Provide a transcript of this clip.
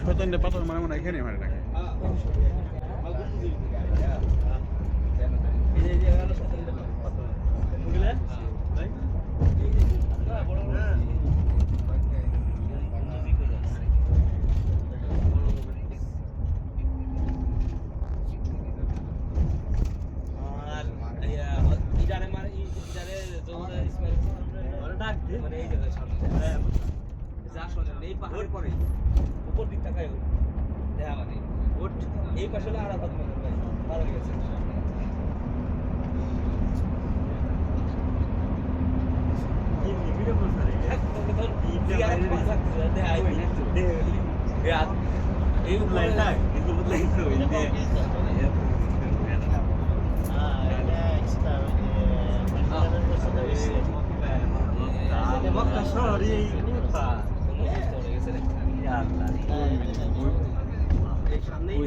শয়তানদের পাথর মানে মনে এখানে মারে টাকা উপর দিক তাকায় দেখা মানে ওট এই পাশে আরাফাত মনে ভাই ভালো গেছে সামনেই